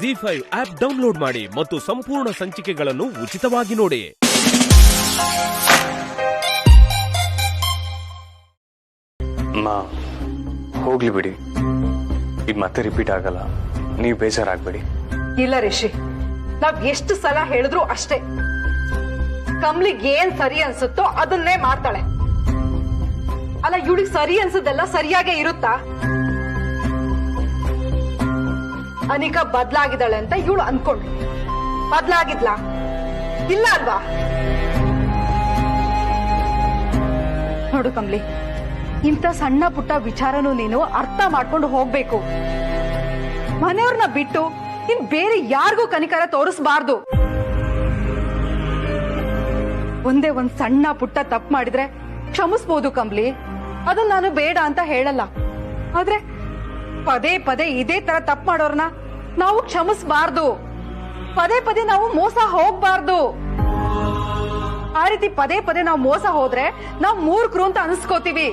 ZEE5 app download ಮಾಡಿ ಮತ್ತು ಸಂಪೂರ್ಣ ಸಂಚಿಕೆಗಳನ್ನು ಉಚಿತವಾಗಿ ನೋಡಿ. ಹೋಗ್ಲಿ ಬಿಡಿ, ಇದು ಮತ್ತೆ ರಿಪೀಟ್ ಆಗಲ್ಲ. ನೀವು ಬೇಜಾರಾಗ್ಬೇಡಿ. ಇಲ್ಲ ರಿಷಿ, ನಾವ್ ಎಷ್ಟು ಸಲ ಹೇಳಿದ್ರು ಅಷ್ಟೇ. ಕಮ್ಲಿಗೆ ಏನ್ ಸರಿ ಅನ್ಸುತ್ತೋ ಅದನ್ನೇ ಮಾಡ್ತಾಳೆ. ಅಲ್ಲ, ಇವಳಿಗೆ ಸರಿ ಅನ್ಸದೆಲ್ಲ ಸರಿಯಾಗೇ ಇರುತ್ತಾ? ಅನಿಕಾ ಬದ್ಲಾಗಿದ್ದಾಳೆ ಅಂತ ಇವಳು ಅನ್ಕೊಂಡ್ಳು. ಬದ್ಲಾಗಿದ್ಲಾ? ಇಲ್ಲ ಅಲ್ವಾ? ನೋಡು ಕಮ್ಲಿ, ಇಂಥ ಸಣ್ಣ ಪುಟ್ಟ ವಿಚಾರನೂ ನೀನು ಅರ್ಥ ಮಾಡ್ಕೊಂಡು ಹೋಗ್ಬೇಕು. ಮನೆಯವ್ರನ್ನ ಬಿಟ್ಟು ಇನ್ ಬೇರೆ ಯಾರಿಗೂ ಕನಿಕರ ತೋರಿಸಬಾರ್ದು. ಒಂದೇ ಒಂದ್ ಸಣ್ಣ ಪುಟ್ಟ ತಪ್ಪು ಮಾಡಿದ್ರೆ ಕ್ಷಮಿಸ್ಬೋದು ಕಮ್ಲಿ, ಅದನ್ನ ನಾನು ಬೇಡ ಅಂತ ಹೇಳಲ್ಲ. ಆದ್ರೆ ಪದೇ ಪದೇ ಇದೇ ತರ ತಪ್ಪು ಮಾಡೋರ್ನ ನಾವು ಕ್ಷಮಿಸಬಾರ್ದು. ಪದೇ ಪದೇ ನಾವು ಮೋಸ ಹೋಗ್ಬಾರ್ದು. ಆ ರೀತಿ ಪದೇ ಪದೇ ನಾವು ಮೋಸ ಹೋದ್ರೆ ನಾವು ಮೂರ್ಖರು ಅಂತ ಅನ್ಸ್ಕೋತೀವಿ.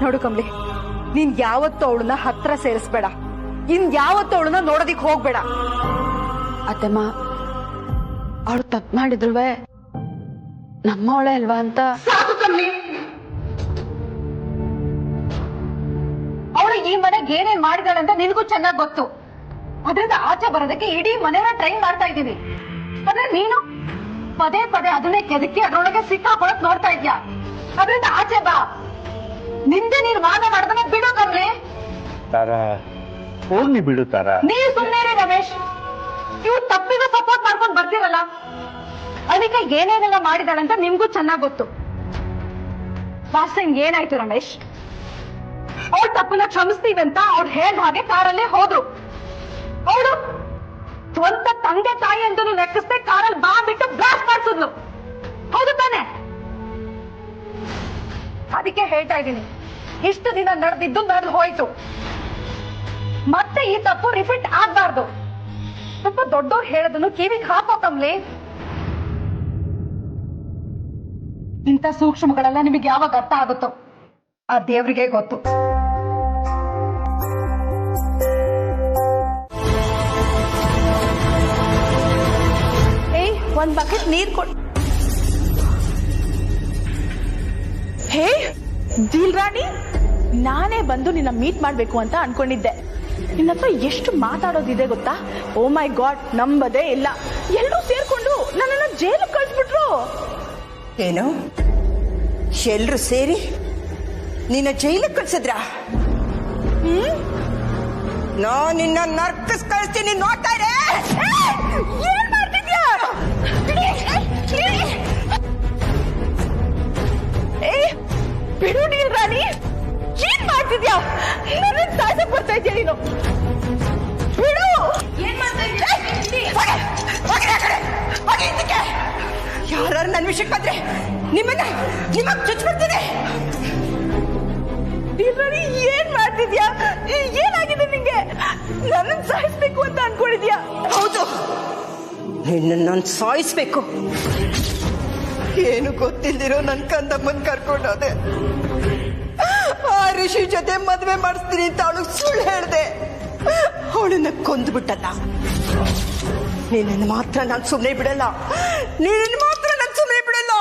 ನೋಡು ಕಮ್ಲಿ, ನೀನ್ ಯಾವತ್ತೂ ಅವಳನ್ನ ಹತ್ರ ಸೇರಿಸ್ಬೇಡ. ಯಾವತ್ತೂ ಅವಳನ್ನ ನೋಡೋದಿಕ್ ಹೋಗ್ಬೇಡ. ಅತ್ತಮ್ಮ, ಅವಳು ತಪ್ಪು ಮಾಡಿದ್ರುವೆ ನಮ್ಮವಳೆ ಅಲ್ವಾ ಅಂತ. ಅವಳು ಈ ಮನೆಗೆ ಏನೇನ್ ಮಾಡಿದಾಳೆ ಅಂತ ನಿನಗೂ ಚೆನ್ನಾಗಿ ಗೊತ್ತು. ಅದರಿಂದ ಆಚೆ ಬರೋದಕ್ಕೆ ಇಡೀ ಮನೆಯನ್ನ ಟ್ರೈನ್ ಮಾಡ್ತಾ ಇದ್ದೀವಿ. ಆದ್ರೆ ನೀನು ಪದೇ ಪದೇ ಅದನ್ನೇ ಕೆದಕಿ ಅದ್ರೊಳಗೆ ಸಿಕ್ಕಾಕೊಳಕ್ ನೋಡ್ತಾ ಇದ್ಯಾ. ಅದರಿಂದ ಆಚೆ ಬಾ. ನಿಂದೆ ನೀನ್ ವಾದ ಮಾಡ್ದನ್ನ ಬಿಡು ಕಮ್ಲಿ. ಹೋಗ್ಲಿ ಬಿಡು ತಾರ. ನೀವ್ ಸುಮ್ಮನೆ ರಮೇಶ್, ಇವ್ರು ತಪ್ಪಿಗೂ ಸಪೋರ್ಟ್ ಮಾಡ್ಕೊಂಡ್ ಬರ್ತಿರಲ್ಲ. ಅದಕ್ಕೆ ಏನೇನೆಲ್ಲ ಮಾಡಿದಾಳೆ ಅಂತ ನಿಮ್ಗೂ ಚೆನ್ನಾಗ್ ಗೊತ್ತು. ಲಾಸ್ಟ್ ಟೈಮ್ ಏನಾಯ್ತು ರಮೇಶ್? ಅವ್ಳ ತಪ್ಪನ್ನ ಕ್ಷಮಿಸ್ತೀವಿ ಅಂತ ಅವ್ರು ಹೇಳ್ದ ಹಾಗೆ ಕಾರಲ್ಲೇ ಹೋದ್ರು. ಅವಳು ಸ್ವಂತ ತಂದೆ ತಾಯಿ ಅಂತೂ ಲೆಕ್ಕಿಸ್ದೆ ಕಾರಲ್ಲಿ ಬಾ ಬಿಟ್ಟು ಬ್ಲಾಸ್ಟ್ ಮಾಡ್ಸಿದ್ಲು. ಹೌದು ತಾನೆ? ಅದಕ್ಕೆ ಹೇಳ್ತಾ ಇದ್ದೀನಿ, ಇಷ್ಟು ದಿನ ನಡೆದಿದ್ದು ನಡೆದು ಹೋಯ್ತು. ಮತ್ತೆ ಈ ತಪ್ಪು ರಿಪೀಟ್ ಆಗ್ಬಾರ್ದು. ಸ್ವಲ್ಪ ದೊಡ್ಡವ್ರು ಹೇಳೋದನ್ನು ಕಿವಿಗೆ ಹಾಕೋ ಕಮ್ಲಿ. ಇಂಥ ಸೂಕ್ಷ್ಮಗಳೆಲ್ಲ ನಿಮಗೆ ಯಾವಾಗ ಅರ್ಥ ಆಗುತ್ತೋ ಆ ದೇವ್ರಿಗೆ ಗೊತ್ತು. ಒಂದ್ ಬಕೆಟ್ ನೀರ್ ಕೊಡ್. ಹೇ ಜೀಲ್ ರಾಣಿ, ನಾನೇ ಬಂದು ನಿನ್ನ ಮೀಟ್ ಮಾಡ್ಬೇಕು ಅಂತ ಅನ್ಕೊಂಡಿದ್ದೆ. ನಿನ್ನ ಹತ್ರ ಎಷ್ಟು ಮಾತಾಡೋದಿದೆ ಗೊತ್ತಾ? ಓ ಮೈ ಗಾಡ್, ನಂಬದೇ ಇಲ್ಲ. ಎಲ್ಲರೂ ಸೇರ್ಕೊಂಡು ನನ್ನನ್ನ ಜೈಲು ಕಳ್ಸ್ಬಿಟ್ರು. ಏನು, ಎಲ್ರು ಸೇರಿ ನಿನ್ನ ಜೈಲಿಗೆ ಕಳ್ಸಿದ್ರ? ನಾ ನಿನ್ನ ನರ್ಕಸ್ ಕಳಿಸ್ತೀನಿ, ನೋಡ್ತಾ ಇರೇ. ಏನ್ ಮಾಡ್ತಿದ್ಯಾ? ಬಿಡು ನೀನ್ ರಾಣಿ, ಏನ್ ಮಾಡ್ತಿದ್ಯಾ? ನನ್ನ ಸಾಯ್ಸಕ್ ಬರ್ತಾ ಇದ್ಯಾ ನೀನು? ಬಿಡು. ಏನ್ ಮಾಡ್ತಾ ಇದ್ಯಾ? ಯಾರು ನನ್ನ ವಿಷಯಕ್ಕೆ ಬಂದ್ರೆ ನಿಮಗ್ ಚುಚ್ಬಿಡ್ತೀನಿ. ರಾಣಿ, ಏನ್ ಮಾಡ್ತಿದ್ಯಾ? ಏನಾಗಿದೆ ನಿಂಗೆ? ನನ್ನ ಸಾಯಿಸ್ಬೇಕು ಅಂತ ಅನ್ಕೊಂಡಿದ್ಯಾ? ಹೌದು, ನಿನ್ನ ನಾನು ಸಾಯಿಸ್ಬೇಕು. ಏನು ಗೊತ್ತಿಲ್ದಿರೋ ನನ್ ಕಂದಮ್ಮನ್ ಕರ್ಕೊಂಡೋದೆ. ಆ ಋಷಿ ಜೊತೆ ಮದ್ವೆ ಮಾಡಿಸ್ತೀನಿ ಅಂತ ಅವಳಿಗೆ ಸುಳ್ಳು ಹೇಳ್ದೆ. ಅವಳನ್ನ ಕೊಂದ್ಬಿಟ್ಟಲ್ಲ. ನಿನ್ನ ಮಾತ್ರ ನಾನು ಸುಮ್ಮನೆ ಬಿಡಲ್ಲ. ನಿನ್ನ ಮಾತ್ರ ನಾನು ಸುಮ್ಮನೆ ಬಿಡಲ್ಲ.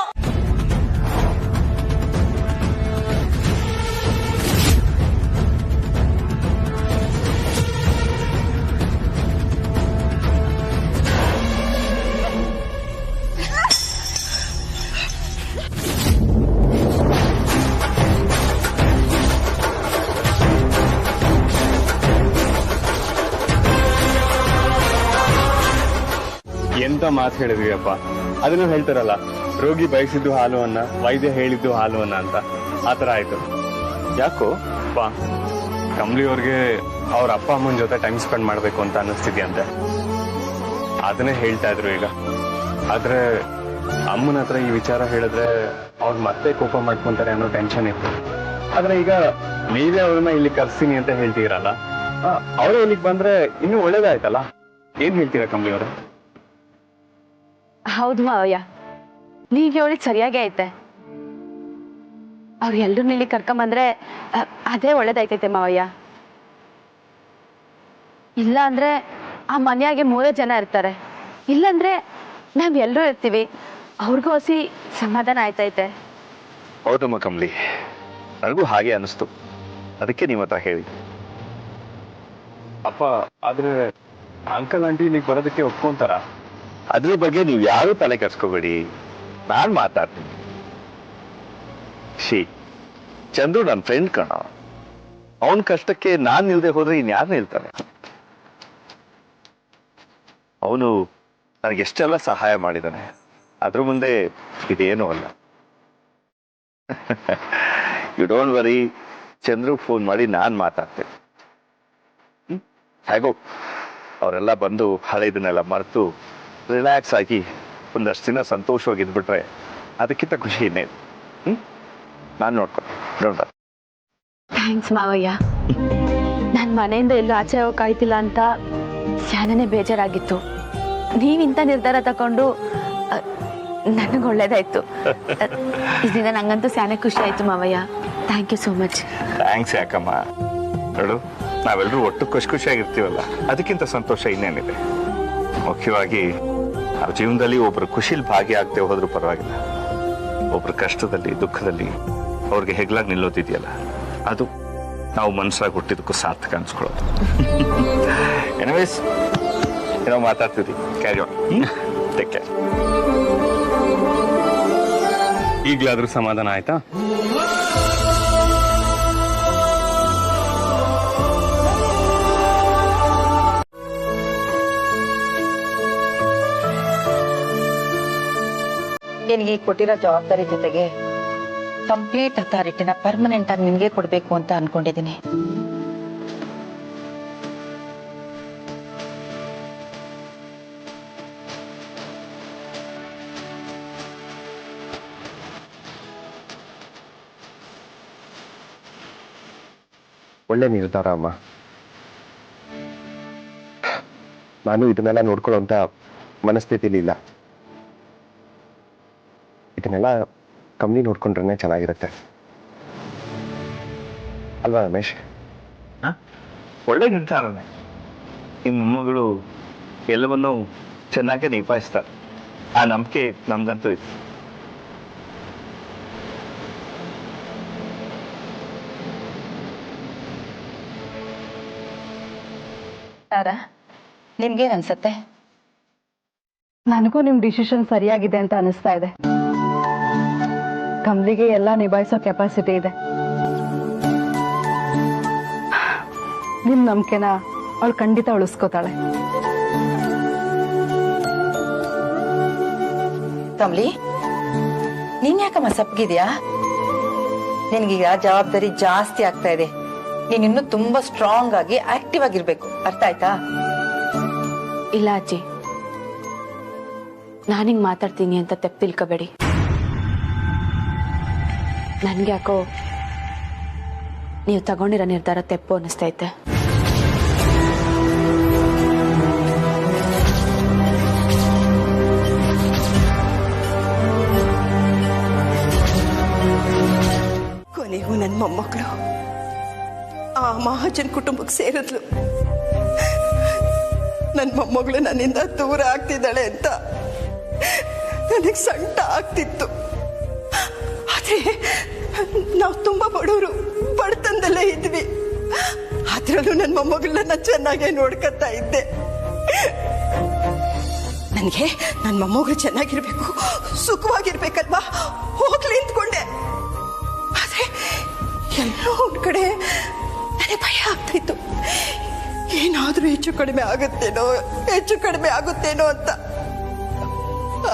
ಎಂತ ಮಾತು ಹೇಳಿದ್ವಿಯಪ್ಪ. ಅದನ್ನು ಹೇಳ್ತಾರಲ್ಲ, ರೋಗಿ ಬಯಸಿದ್ದು ಹಾಲು ಅನ್ನ, ವೈದ್ಯ ಹೇಳಿದ್ದು ಹಾಲು ಅನ್ನ ಅಂತ. ಆತರ ಆಯ್ತು. ಯಾಕೋ ಬಾ, ಕಮ್ಲಿ ಅವ್ರಿಗೆ ಅವ್ರ ಅಪ್ಪ ಅಮ್ಮನ ಜೊತೆ ಟೈಮ್ ಸ್ಪೆಂಡ್ ಮಾಡ್ಬೇಕು ಅಂತ ಅನ್ನಿಸ್ತಿದ್ಯಂತೆ. ಅದನ್ನೇ ಹೇಳ್ತಾ ಇದ್ರು ಈಗ. ಆದ್ರೆ ಅಮ್ಮನ ಹತ್ರ ಈ ವಿಚಾರ ಹೇಳಿದ್ರೆ ಅವ್ರು ಮತ್ತೆ ಕೋಪ ಮಾಡ್ಕೊಂತಾರೆ ಅನ್ನೋ ಟೆನ್ಷನ್ ಇತ್ತು. ಆದ್ರೆ ಈಗ ನೀವೇ ಅವ್ರನ್ನ ಇಲ್ಲಿ ಕರ್ಸ್ತೀನಿ ಅಂತ ಹೇಳ್ತೀರಲ್ಲ, ಅವರೇ ಇಲ್ಲಿಗೆ ಬಂದ್ರೆ ಇನ್ನೂ ಒಳ್ಳೇದಾಯ್ತಲ್ಲ. ಏನ್ ಹೇಳ್ತೀರಾ ಕಮ್ಲಿ ಅವ್ರೆ? ಹೌದು ಮಾವಯ್ಯ, ನೀವ್ ಹೇಳಿದ್ ಸರಿಯಾಗೇ ಐತೆ. ಅವ್ರು ಎಲ್ರನ್ನ ಇಲ್ಲಿ ಕರ್ಕೊಂಬಂದ್ರೆ ಅದೇ ಒಳ್ಳೇದಾಯ್ತೈತೆ ಮಾವಯ್ಯ. ಇಲ್ಲ ಅಂದ್ರೆ ಆ ಮನೆಯಾಗೆ 3 ಜನ ಇರ್ತಾರೆ, ಇಲ್ಲಂದ್ರೆ ನಾವ್ ಎಲ್ರೂ ಇರ್ತೀವಿ. ಅವ್ರಿಗೂ ಹೊಸಿ ಸಮಾಧಾನ ಆಯ್ತೈತೆ. ಹೌದಮ್ಮ ಕಮಲಿ, ನನಗೂ ಹಾಗೆ ಅನಿಸ್ತು, ಅದಕ್ಕೆ ನಿಮ್ಮ ಹತ್ರ ಹೇಳಿ. ಅಪ್ಪ ಆದ್ರೆ ಅಂಕಲ್ ಆಂಟಿ ಇಲ್ಲಿಗೆ ಬರೋದಕ್ಕೆ ಒಪ್ಕೊಂತಾರ? ಅದ್ರ ಬಗ್ಗೆ ನೀವು ಯಾರು ತಲೆ ಕೆಡ್ಸ್ಕೋಬೇಡಿ, ನಾನ್ ಮಾತಾಡ್ತೀನಿ. ಚಂದ್ರು ನನ್ನ ಫ್ರೆಂಡ್ ಕಣ, ಅವನ ಕಷ್ಟಕ್ಕೆ ನಾನ್ ನಿಲ್ದೆ ಹೋದ್ರೆ ಇನ್ಯಾರು ನಿಲ್ತಾನೆ? ಅವನು ನನಗೆ ಎಷ್ಟೆಲ್ಲ ಸಹಾಯ ಮಾಡಿದ್ದಾನೆ, ಅದ್ರ ಮುಂದೆ ಇದೇನೂ ಅಲ್ಲ. You don't worry, Chandru phone ಮಾಡಿ ನಾನ್ ಮಾತಾಡ್ತೇನೆ. ಹೇಗೋ ಅವರೆಲ್ಲ ಬಂದು ಹಳೆದನ್ನೆಲ್ಲ ಮರೆತು ರಿಲ್ಯಾಕ್ಸ್ ಆಗಿ ಒಂದಷ್ಟು ದಿನ ಸಂತೋಷವಾಗಿದ್ಬಿಟ್ರೆ ಅದಕ್ಕಿಂತ ಖುಷಿ ಇನ್ನೇನು. ನಾನು ನೋಡ್ಕೊಂಡು ಥ್ಯಾಂಕ್ಸ್ ಮಾವಯ್ಯ. ನಾನು ಮನೆಯಿಂದ ಎಲ್ಲೂ ಆಚೆ ಹೋಗಕ್ಕಾಯ್ತಿಲ್ಲ ಅಂತ ಶಾನೆ ಬೇಜಾರಾಗಿತ್ತು. ನೀವಿಂತ ನಿರ್ಧಾರ ತಗೊಂಡು ನನಗೆ ಒಳ್ಳೇದಾಯ್ತು. ಇದರಿಂದ ನಂಗಂತೂ ಶಾನೆ ಖುಷಿ ಆಯ್ತು ಮಾವಯ್ಯ. Thank you so much. Thanks ಯಾಕಮ್ಮ, ನೋಡು ನಾವೆಲ್ಲರೂ ಒಟ್ಟು ಖುಷಿಯಾಗಿರ್ತೀವಲ್ಲ, ಅದಕ್ಕಿಂತ ಸಂತೋಷ ಇನ್ನೇನಿದೆ. ಮುಖ್ಯವಾಗಿ ನಾವು ಜೀವನದಲ್ಲಿ ಒಬ್ಬರು ಖುಷಿಲಿ ಭಾಗಿಯಾಗದೆ ಹೋದ್ರೂ ಪರವಾಗಿಲ್ಲ, ಒಬ್ರ ಕಷ್ಟದಲ್ಲಿ ದುಃಖದಲ್ಲಿ ಅವ್ರಿಗೆ ಹೆಗ್ಲಾಗಿ ನಿಲ್ಲೋದಿದೆಯಲ್ಲ, ಅದು ನಾವು ಮನಸ್ಸಾಗಿ ಹುಟ್ಟಿದಕ್ಕೂ ಸಾರ್ಥಕ ಅನ್ಸ್ಕೊಳ್ಳೋದು. ಎನಿವೇಸ್ ಏನೋ ಮಾತಾಡ್ತಿದ್ವಿ, ಕ್ಯಾರಿ ಆನ್, ಟೇಕ್ ಕೇರ್. ಈಗ್ಲಾದ್ರೂ ಸಮಾಧಾನ ಆಯ್ತಾ? ನಿನಗೆ ಕೊಟ್ಟಿರೋ ಜವಾಬ್ದಾರಿ ಜೊತೆಗೆ ಕಂಪ್ಲೀಟ್ ಅಥಾರಿಟಿನ ಪರ್ಮನೆಂಟ್ ಆಗಿ ನಿನ್ಗೆ ಕೊಡ್ಬೇಕು ಅಂತ ಅನ್ಕೊಂಡಿದ್ದೀನಿ. ಒಳ್ಳೆ ನಿರ್ಧಾರ ಅಮ್ಮ. ನಾನು ಇದನ್ನೆಲ್ಲ ನೋಡ್ಕೊಳ್ಳೋಂಥ ಮನಸ್ಥಿತಿಲಿ ಇಲ್ಲ. ಇದನ್ನೆಲ್ಲ ಕಮ್ಮಿ ನೋಡ್ಕೊಂಡ್ರೆ ಚೆನ್ನಾಗಿರುತ್ತೆ ಅಲ್ವಾ ರಮೇಶ್? ಒಳ್ಳೆ ನಿರ್ಧಾರನೇ. ನಿಮ್ಮ ಮೊಮ್ಮಗಳು ಎಲ್ಲವನ್ನೂ ಚೆನ್ನಾಗಿ ನಿಭಾಯಿಸ್ತಾರೆ, ಆ ನಂಬಿಕೆ ನಮ್ಗಂತೂ ಇದೆ. ನಿಮ್ಗೇನ್ ಅನ್ಸತ್ತೆ? ನನಗೂ ನಿಮ್ ಡಿಸಿಷನ್ ಸರಿಯಾಗಿದೆ ಅಂತ ಅನಿಸ್ತಾ ಇದೆ. ಕಮಲಿಗೆ ಎಲ್ಲ ನಿಭಾಯಿಸೋ ಕೆಪಾಸಿಟಿ ಇದೆ. ನಿಮ್ ನಂಬಿಕೆನ ಅವಳು ಖಂಡಿತ ಉಳಿಸ್ಕೋತಾಳೆ. ಕಮಲಿ, ನೀನ್ ಯಾಕಮ್ಮ ಸಪ್ಪಗಿದ್ಯಾ? ನಿನ್ಗೀಗ ಜವಾಬ್ದಾರಿ ಜಾಸ್ತಿ ಆಗ್ತಾ ಇದೆ. ನೀನ್ ಇನ್ನು ತುಂಬಾ ಸ್ಟ್ರಾಂಗ್ ಆಗಿ ಆಕ್ಟಿವ್ ಆಗಿರ್ಬೇಕು, ಅರ್ಥ ಆಯ್ತಾ? ಇಲ್ಲ ಅಜ್ಜಿ, ನಾನಿಂಗ್ ಮಾತಾಡ್ತೀನಿ ಅಂತ ತೆಪ್ಪು ತಿಳ್ಕೋಬೇಡಿ. ನನ್ಗೆ ಯಾಕೋ ನೀವು ತಗೊಂಡಿರೋ ನಿರ್ಧಾರ ತೆಪ್ಪು ಅನಿಸ್ತೈತೆ. ಕೊನೆಗೂ ನನ್ನ ಮೊಮ್ಮಕ್ಕಳು ಆ ಮಹಾಜನ್ ಕುಟುಂಬಕ್ಕೆ ಸೇರಿದ್ಲು. ನನ್ನ ಮೊಮ್ಮಗಳು ನನ್ನಿಂದ ದೂರ ಆಗ್ತಿದ್ದಾಳೆ ಅಂತ ನನಗೆ ಸಂಕಟ ಆಗ್ತಿತ್ತು. ಆದ್ರೆ ನಾವು ತುಂಬಾ ಬಡವರು, ಬಡತನದಲ್ಲೇ ಇದ್ವಿ. ಅದ್ರಲ್ಲೂ ನನ್ನ ಮೊಮ್ಮಗಳನ್ನ ಚೆನ್ನಾಗೇ ನೋಡ್ಕೊತಾ ಇದ್ದೆ. ನನಗೆ ನನ್ನ ಮೊಮ್ಮಗಳು ಚೆನ್ನಾಗಿರ್ಬೇಕು, ಸುಖವಾಗಿರ್ಬೇಕಲ್ವಾ, ಹೋಗ್ಲಿ ನಿಂತ್ಕೊಂಡೆ. ಆದ್ರೆ ಎಲ್ಲೋ ಒಂದ್ ಕಡೆ ನನಗೆ ಭಯ ಆಗ್ತಾಯಿತ್ತು, ಏನಾದ್ರೂ ಹೆಚ್ಚು ಕಡಿಮೆ ಆಗುತ್ತೇನೋ ಅಂತ.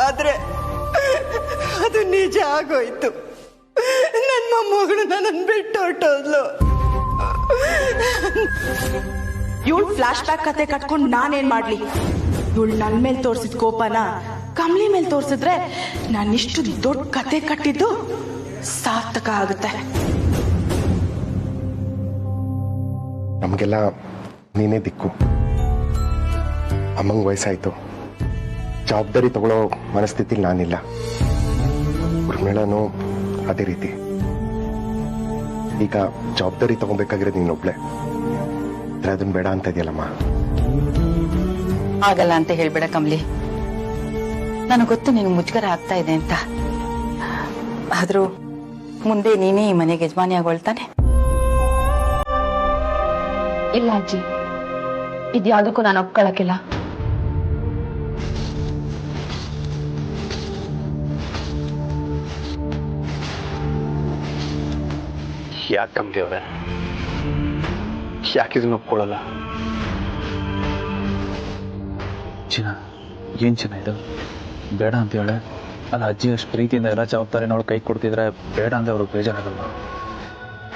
ಆದ್ರೆ ಅದು ನಿಜ ಆಗೋಯ್ತು. ನನ್ನ ಮೊಮ್ಮಗಳು ನನ್ನನ್ನು ಬಿಟ್ಟು ಹೊರಟೋದ್ಲು. ಇವಳು ಫ್ಲಾಶ್ ಬ್ಯಾಕ್ ಕತೆ ಕಟ್ಕೊಂಡು ನಾನೇನ್ ಮಾಡ್ಲಿ? ಇವಳು ನನ್ ಮೇಲೆ ತೋರ್ಸಿದ ಕೋಪನ ಕಮಲಿ ಮೇಲೆ ತೋರ್ಸಿದ್ರೆ ನಾನಿಷ್ಟು ದೊಡ್ಡ ಕತೆ ಕಟ್ಟಿದ್ದು ಸಾರ್ಥಕ ಆಗುತ್ತೆ. ನಮಗೆಲ್ಲ ನೀನೇ ದಿಕ್ಕು. ಅಮ್ಮಂಗೆ ವಯಸ್ಸಾಯ್ತು, ಜವಾಬ್ದಾರಿ ತಗೊಳ್ಳೋ ಮನಸ್ಥಿತಿಲಿ ನಾನಿಲ್ಲ. ಉರ್ಮಿಳನು ಅದೇ ರೀತಿ. ಈಗ ಜವಾಬ್ದಾರಿ ತಗೊಬೇಕಾಗಿರೋದು ನೀನೊಬ್ಳೆ, ಅದನ್ನ ಬೇಡ ಅಂತ ಇದೆಯಲ್ಲಮ್ಮ. ಆಗಲ್ಲ ಅಂತ ಹೇಳ್ಬೇಡ ಕಮಲಿ. ನನಗೆ ಗೊತ್ತು ನಿನಗೆ ಮುಜುಗರ ಆಗ್ತಾ ಇದೆ ಅಂತ. ಆದ್ರೂ ಮುಂದೆ ನೀನೇ ಈ ಮನೆಗೆ ಯಜಮಾನಿ ಆಗೋಳ್ತಾನೆ. ಇಲ್ಲ ಅಜ್ಜಿ, ಇದ್ಯಾವುದಕ್ಕೂ ನಾನು ಒಪ್ಕೊಳಕಿಲ್ಲ. ಯಾಕೆ ಕಮ್ಮಿ ಅವ್ರೆ, ಯಾಕೆ ಇದನ್ನ ಒಪ್ಕೊಳ್ಳಲ್ಲ? ಚಿನ್ನ, ಏನ್ ಚಿನ್ನ ಇದು? ಬೇಡ ಅಂತ ಹೇಳೆ. ಅಲ್ಲ, ಅಜ್ಜಿ ಅಷ್ಟು ಪ್ರೀತಿಯಿಂದ ಎಲ್ಲ ಜವಾಬ್ದಾರಿ ನೋಡಿ ಕೈ ಕೊಡ್ತಿದ್ರೆ ಬೇಡ ಅಂದ್ರೆ ಅವ್ರಿಗೆ ಬೇಜಾರಾಗಲ್ಲ.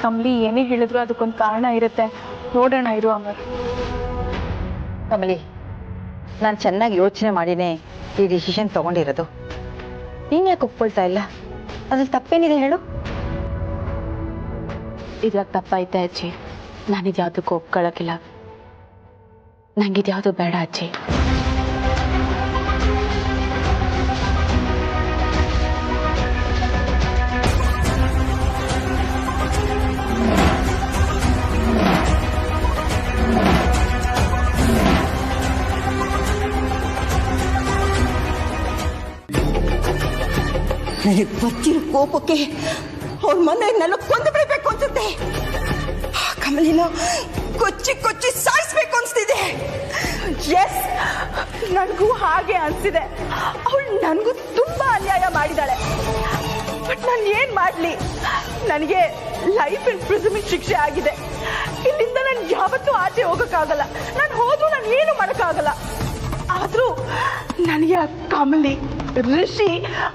ಕಮಲಿ ಏನೇ ಹೇಳಿದ್ರು ಅದಕ್ಕೊಂದು ಕಾರಣ ಇರುತ್ತೆ. ನೋಡೋಣ ಇರು ಅಮರ್. ಕಮಲಿ, ನಾನು ಚೆನ್ನಾಗಿ ಯೋಚನೆ ಮಾಡಿನೇ ಈ ಡಿಸಿಷನ್ ತಗೊಂಡಿರೋದು. ನೀನ್ ಯಾಕೆ ಒಪ್ಕೊಳ್ತಾ ಇಲ್ಲ? ಅದ್ರಲ್ಲಿ ತಪ್ಪೇನಿದೆ ಹೇಳು? ಇದ್ರಾಗ ತಪ್ಪೈತೆ ಅಜ್ಜಿ. ನಾನಿದ್ಯಾವುದಕ್ಕೂ ಒಪ್ಕೊಳಕಿಲ್ಲ. ನಂಗಿದ್ಯಾವುದು ಬೇಡ ಅಜ್ಜಿ. ನನಗೆ ಬರ್ತಿರೋ ಕೋಪಕ್ಕೆ ಅವ್ರ ಮನೆಯನ್ನೆಲ್ಲ ಕೊಂದು ಬಿಡಬೇಕು ಅನ್ಸುತ್ತೆ. ಕಮಲಿನ ಕೊಚ್ಚಿ ಕೊಚ್ಚಿ ಸಾಯಿಸ್ಬೇಕು ಅನ್ಸ್ತಿದೆ. ಎಸ್, ನನಗೂ ಹಾಗೆ ಅನ್ಸಿದೆ. ಅವಳು ನನಗೂ ತುಂಬಾ ಅನ್ಯಾಯ ಮಾಡಿದಾಳೆ. ಬಟ್ ನಾನು ಏನ್ ಮಾಡ್ಲಿ? ನನಗೆ ಲೈಫ್ ಇಂಪ್ರಿಸನ್ಮೆಂಟ್ ಶಿಕ್ಷೆ ಆಗಿದೆ. ಇಲ್ಲಿಂದ ನಾನು ಯಾವತ್ತೂ ಆಚೆ ಹೋಗಕ್ಕಾಗಲ್ಲ. ನಾನು ಹೋದ್ರೂ ನಾನು ಏನು ಮಾಡಕ್ಕಾಗಲ್ಲ. ಆದ್ರೂ ನನಗೆ ಆ ಕಮಲಿ, ರಿಷಿ,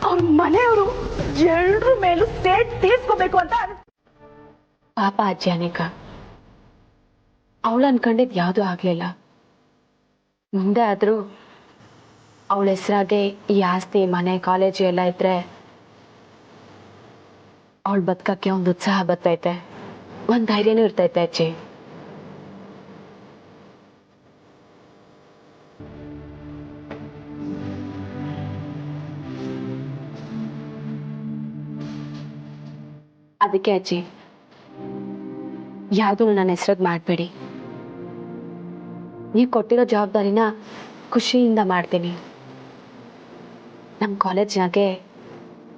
ಅವ್ರ ಮನೆಯವರು ಎಲ್ಲರ ಮೇಲೂ ಸ್ಟೇಟ್ ತೀರ್ಸ್ಕೋಬೇಕು ಅಂತ ಪಾಪ ಅಜ್ಜಿ ಅನೇಕ. ಅವಳು ಅನ್ಕೊಂಡಿದ್ ಯಾವುದು ಆಗ್ಲಿಲ್ಲ. ಮುಂದೆ ಆದ್ರೂ ಅವಳ ಹೆಸರಾಗೆ ಈ ಆಸ್ತಿ, ಮನೆ, ಕಾಲೇಜು ಎಲ್ಲ ಇದ್ರೆ ಅವಳು ಬದುಕಕ್ಕೆ ಒಂದು ಉತ್ಸಾಹ ಬರ್ತೈತೆ, ಒಂದ್ ಧೈರ್ಯನೂ ಇರ್ತೈತೆ ಅಜ್ಜಿ. ಅದಕ್ಕೆ ಅಜ್ಜಿ, ಯಾವುದೂ ನನ್ನ ಹೆಸರಾಗಿ ಮಾಡಬೇಡಿ. ನೀವು ಕೊಟ್ಟಿರೋ ಜವಾಬ್ದಾರಿನ ಖುಷಿಯಿಂದ ಮಾಡ್ತೀನಿ. ನಮ್ಮ ಕಾಲೇಜ್ನಾಗೆ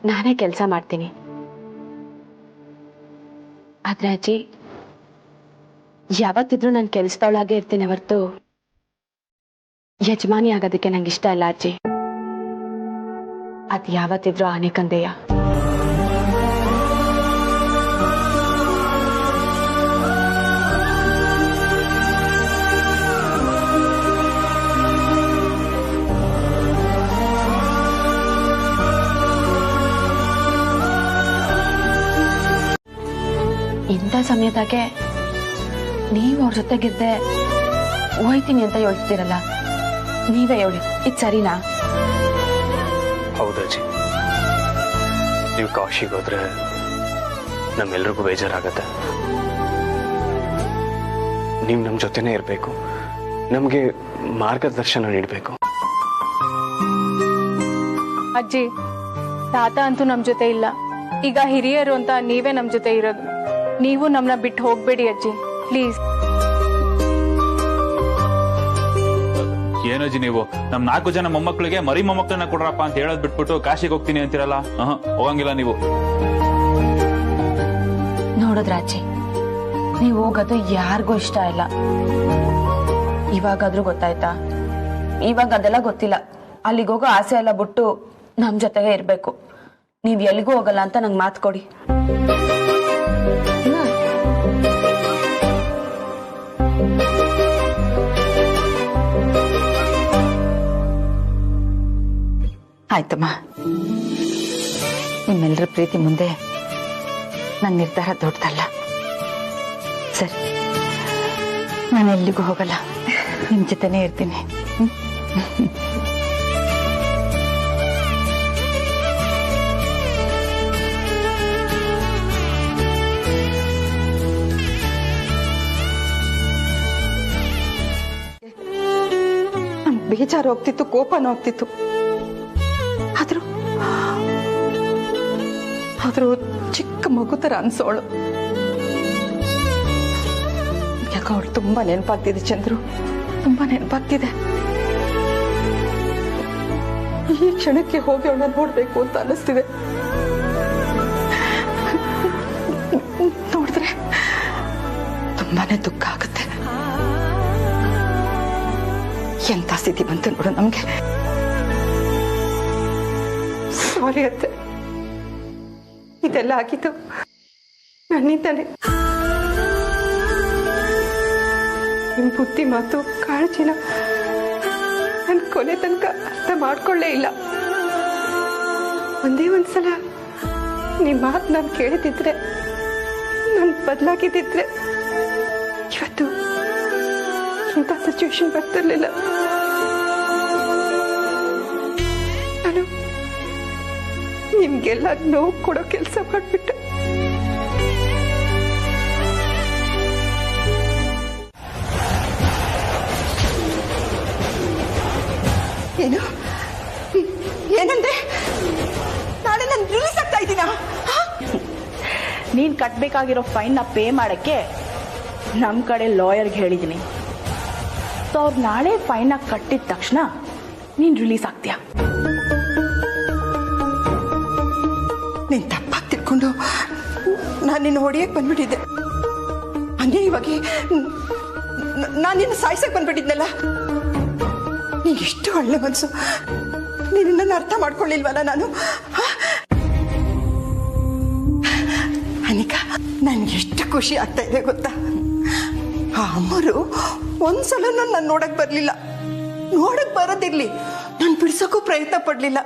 ನಾನೇ ಕೆಲಸ ಮಾಡ್ತೀನಿ. ಆದ್ರೆ ಅಜ್ಜಿ, ಯಾವತ್ತಿದ್ರೂ ನಾನು ಕೆಲಸದವಳಾಗೆ ಇರ್ತೀನಿ ಹೊರತು ಯಜಮಾನಿ ಆಗೋದಕ್ಕೆ ನಂಗೆ ಇಷ್ಟ ಇಲ್ಲ ಅಜ್ಜಿ. ಅದು ಯಾವತ್ತಿದ್ರೂ ಆನೆಕಂದೆಯ. ಇಂಥ ಸಮಯದಾಗೆ ನೀವು ಅವ್ರ ಜೊತೆಗಿದ್ದೆ ಹೋಯ್ತೀನಿ ಅಂತ ಹೇಳ್ತಿರಲ್ಲ, ನೀವೇ ಹೇಳಿ, ಇದು ಸರಿನಾ? ಹೌದಜ್ಜಿ, ನೀವು ಕಾಶಿಗೆ ಹೋದ್ರೆ ನಮ್ಮೆಲ್ರಿಗೂ ಬೇಜಾರಾಗತ್ತೆ. ನೀವು ನಮ್ಮ ಜೊತೆನೇ ಇರಬೇಕು, ನಮಗೆ ಮಾರ್ಗದರ್ಶನ ನೀಡಬೇಕು. ಅಜ್ಜಿ, ತಾತ ಅಂತೂ ನಮ್ ಜೊತೆ ಇಲ್ಲ. ಈಗ ಹಿರಿಯರು ಅಂತ ನೀವೇ ನಮ್ ಜೊತೆ ಇರೋದು. ನೀವು ನಮ್ಮನ್ನ ಬಿಟ್ಟು ಹೋಗ್ಬೇಡಿ ಅಜ್ಜಿ, ಪ್ಲೀಸ್. ಏನಜ್ಜಿ ನೀವು ನಮ್ 4 ಜನ ಮೊಮ್ಮಕ್ಕಳಿಗೆ ಮರಿ ಮೊಮ್ಮಕ್ಕಳನ್ನ ಕೊಡ್ರಪ್ಪ ಅಂತ ಹೇಳೋದ್ ಬಿಟ್ಬಿಟ್ಟು ಕಾಶಿಗೆ ಹೋಗ್ತೀನಿ ಅಂತಿರಲ್ಲ. ಹೋಗಂಗಿಲ್ಲ ನೀವು. ನೋಡಿದ್ರ ಅಜ್ಜಿ, ನೀವು ಹೋಗೋದು ಯಾರಿಗೂ ಇಷ್ಟ ಇಲ್ಲ. ಇವಾಗಾದ್ರೂ ಗೊತ್ತಾಯ್ತಾ? ಇವಾಗ ಅದೆಲ್ಲ ಗೊತ್ತಿಲ್ಲ. ಅಲ್ಲಿಗೆ ಹೋಗೋ ಆಸೆ ಎಲ್ಲ ಬಿಟ್ಟು ನಮ್ ಜೊತೆಗೆ ಇರ್ಬೇಕು. ನೀವ್ ಎಲ್ಲಿಗೂ ಹೋಗಲ್ಲ ಅಂತ ನಂಗೆ ಮಾತು ಕೊಡಿ. ಆಯ್ತಮ್ಮ, ನಿಮ್ಮೆಲ್ಲರ ಪ್ರೀತಿ ಮುಂದೆ ನನ್ನ ನಿರ್ಧಾರ ದೊಡ್ಡದಲ್ಲ. ಸರಿ, ನಾನು ಎಲ್ಲಿಗೂ ಹೋಗಲ್ಲ, ನಿಮ್ ಜೊತೆನೇ ಇರ್ತೀನಿ. ಬೇಜಾರು ಹೋಗ್ತಿತ್ತು, ಕೋಪನೂ ಹೋಗ್ತಿತ್ತು. ಆದ್ರೂ ಚಿಕ್ಕ ಮಗು ತರ ಅನ್ಸೋಳು. ಯಾಕೆ ಅವಳು ತುಂಬಾ ನೆನಪಾಗ್ತಿದೆ ಚಂದ್ರು. ತುಂಬಾ ನೆನಪಾಗ್ತಿದೆ. ಈ ಕ್ಷಣಕ್ಕೆ ಹೋಗಿ ಅವಳನ್ನ ನೋಡ್ಬೇಕು ಅಂತ ಅನಿಸ್ತಿದೆ. ನೋಡಿದ್ರೆ ತುಂಬಾನೇ ದುಃಖ ಆಗುತ್ತೆ. ಎಂತ ಸ್ಥಿತಿ ಬಂತು ನೋಡು ನಮ್ಗೆ. ಸಾರಿ ಅತ್ತೆ, ಇದೆಲ್ಲ ಆಗಿದ್ದು ನನ್ನಿಂದಾನೆ. ನಿಮ್ ಬುದ್ಧಿ ಮಾತು ಕಾಳಜಿನ ನನ್ ಕೊನೆ ತನಕ ಅರ್ಥ ಮಾಡ್ಕೊಳ್ಳೇ ಇಲ್ಲ. ಒಂದೇ ಒಂದ್ಸಲ ನಿಮ್ ಮಾತು ನಾನು ಕೇಳಿದಿದ್ರೆ, ನಾನು ಬದಲಾಗಿದ್ದಿದ್ರೆ ಇವತ್ತು ಇಂಥ ಸಿಚುವೇಶನ್ ಬರ್ತಿರ್ಲಿಲ್ಲ. ನಾನು ನಿಮ್ಗೆಲ್ಲ ನೋವು ಕೊಡೋ ಕೆಲಸ ಮಾಡ್ಬಿಟ್ಟೆ. ಏನು ಏನಂದ್ರೆ ನಾಳೆ ನಾನು ರಿಲೀಸ್ ಆಗ್ತಾ ಇದ್ದೀನಾ? ನೀನ್ ಕಟ್ಬೇಕಾಗಿರೋ ಫೈನ್ ನ ಪೇ ಮಾಡಕ್ಕೆ ನಮ್ ಕಡೆ ಲಾಯರ್ಗೆ ಹೇಳಿದೀನಿ. ಸೊ ಅವ್ರು ನಾಳೆ ಫೈನ್ ನ ಕಟ್ಟಿದ ತಕ್ಷಣ ನೀನ್ ರಿಲೀಸ್ ಆಗ್ತೀಯ. ನೀನ್ ತಪ್ಪಾಗಿ ತಿಳ್ಕೊಂಡು ನಾನು ನಿನ್ನ ಹೊಡೆಯಕ್ಕೆ ಬಂದ್ಬಿಟ್ಟಿದ್ದೆ. ಅನ್ಯಾಯವಾಗಿ ನಾನು ನಿನ್ನ ಸಾಯಿಸಕ್ ಬಂದ್ಬಿಟ್ಟಿದ್ನಲ್ಲ. ನಿಂಗೆ ಎಷ್ಟು ಒಳ್ಳೆ ಮನ್ಸು, ನಿನ್ನ ಅರ್ಥ ಮಾಡ್ಕೊಳ್ಳಿಲ್ವಲ್ಲ ನಾನು. ಅನಿಕಾ, ನನ್ಗೆ ಎಷ್ಟು ಖುಷಿ ಆಗ್ತಾ ಇದೆ ಗೊತ್ತಾ? ಆ ಅಮ್ಮರು ಒಂದ್ಸಲ ನಾನು ನೋಡಕ್ ಬರ್ಲಿಲ್ಲ. ನೋಡಕ್ ಬರೋದಿರ್ಲಿ, ನಾನು ಬಿಡ್ಸೋಕ್ಕೂ ಪ್ರಯತ್ನ ಪಡ್ಲಿಲ್ಲ.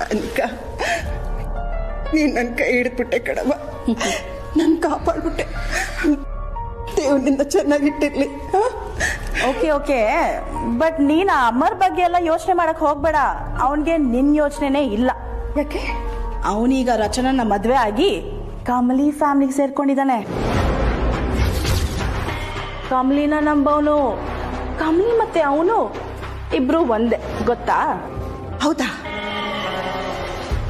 ಅನಿಕಾ, ನೀನ್ ನನ್ ಕೈ ಹಿಡಿದ್ಬಿಟ್ಟೆ ಕಣವ. ನನ್ ಕಾಪಾಡ್ಬಿಟ್ಟೆ. ದೇವ್ನಿಂದ ಚೆನ್ನಾಗಿಟ್ಟಿರ್ಲಿ. ಓಕೆ ಓಕೆ, ಬಟ್ ನೀನ್ ಆ ಅಮರ್ ಬಗ್ಗೆ ಎಲ್ಲ ಯೋಚನೆ ಮಾಡಕ್ ಹೋಗ್ಬೇಡ. ಅವನ್ಗೆ ನಿನ್ ಯೋಚನೆನೇ ಇಲ್ಲ. ಯಾಕೆ? ಅವನೀಗ ರಚನನ ಮದ್ವೆ ಆಗಿ ಕಮಲಿ ಫ್ಯಾಮಿಲಿಗೆ ಸೇರ್ಕೊಂಡಿದ್ದಾನೆ. ಕಮಲಿನ ನಂಬವನು. ಕಮಲಿ ಮತ್ತೆ ಅವನು ಇಬ್ರು ಒಂದೇ, ಗೊತ್ತಾ? ಹೌದಾ?